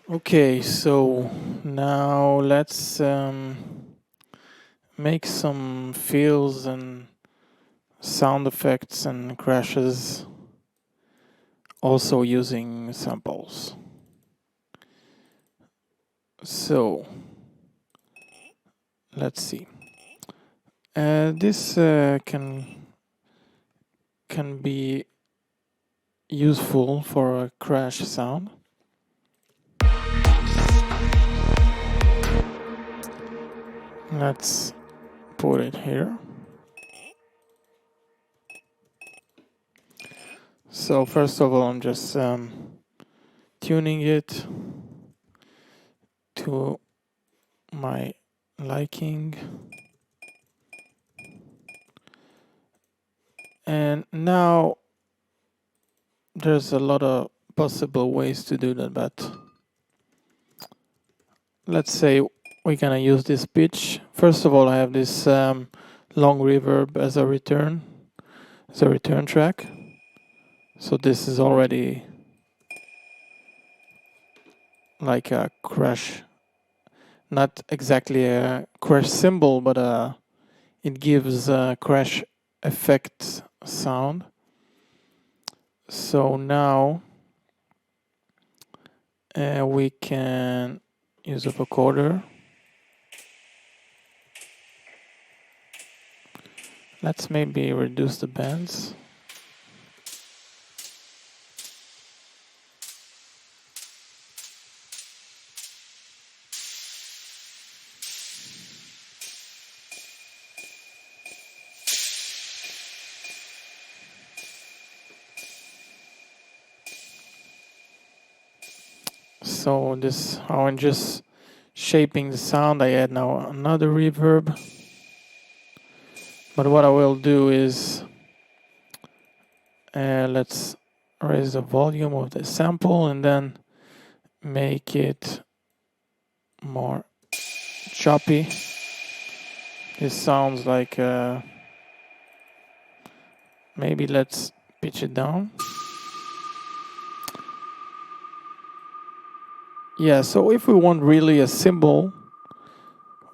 Okay, so now let's make some fills and sound effects and crashes, also using samples. So let's see. This can be useful for a crash sound. Let's put it here. So first of all, I'm just tuning it to my liking. And now there's a lot of possible ways to do that, but let's say we're gonna use this pitch. First of all, I have this long reverb as a return track. So this is already like a crash, not exactly a crash cymbal, but it gives a crash effect sound. So now we can use a vocoder. Let's maybe reduce the bands. So this, how I'm just shaping the sound. I add now another reverb. But what I will do is, let's raise the volume of the sample and then make it more choppy. This sounds like, maybe let's pitch it down. Yeah, so if we want really a cymbal,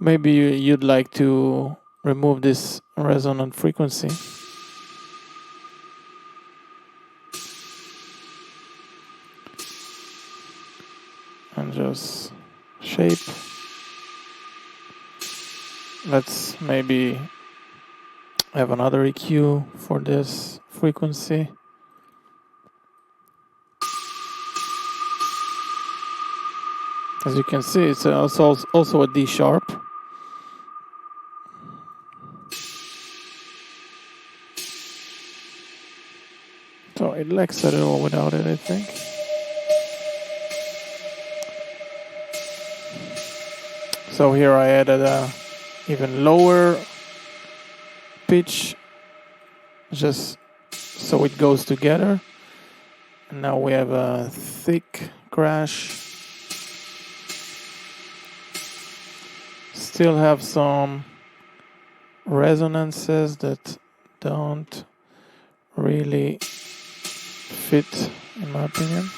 maybe you'd like to remove this resonant frequency. And just shape. Let's maybe have another EQ for this frequency. As you can see, it's also a D sharp. So it lacks a little without it, I think. So here I added a even lower pitch, just so it goes together. And now we have a thick crash. Still have some resonances that don't really fit, in my opinion.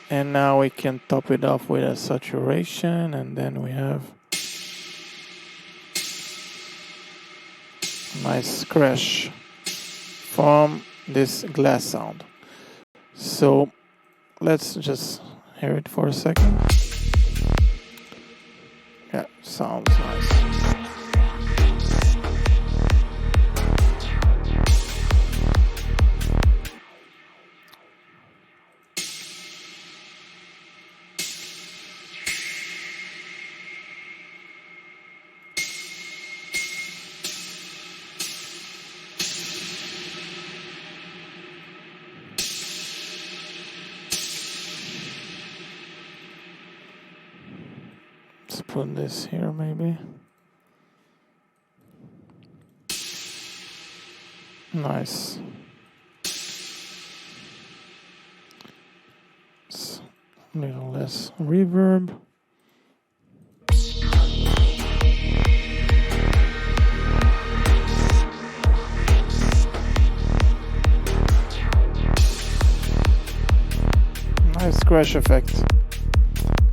And now we can top it off with a saturation, and then we have a nice crash from this glass sound. So let's just hear it for a second. Yeah, sounds nice. Let's put this here maybe. Nice. It's a little less reverb. Nice crash effect.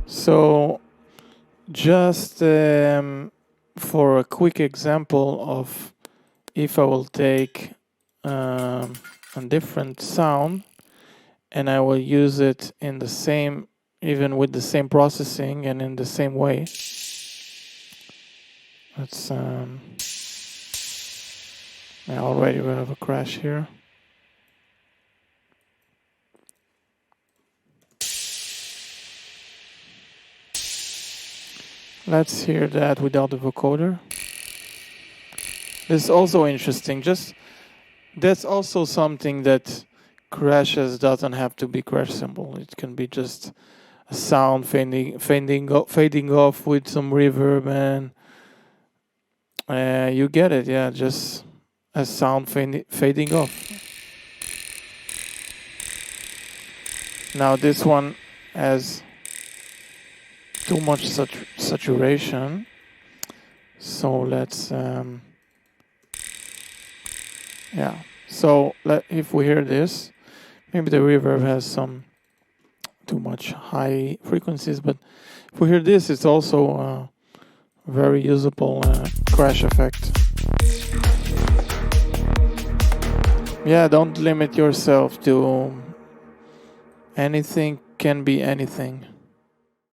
So just for a quick example of if I will take a different sound and I will use it in the same, even with the same processing and in the same way. Let's already we have a crash here. Let's hear that without the vocoder. This is also interesting. Just that's also something that crashes doesn't have to be crash cymbal. It can be just a sound fading off with some reverb, and you get it. Yeah, just a sound fading off. Now this one has too much saturation, so let's so if we hear this, maybe the reverb has some too much high frequencies, but if we hear this, it's also a very usable crash effect. Yeah, don't limit yourself to anything, can be anything.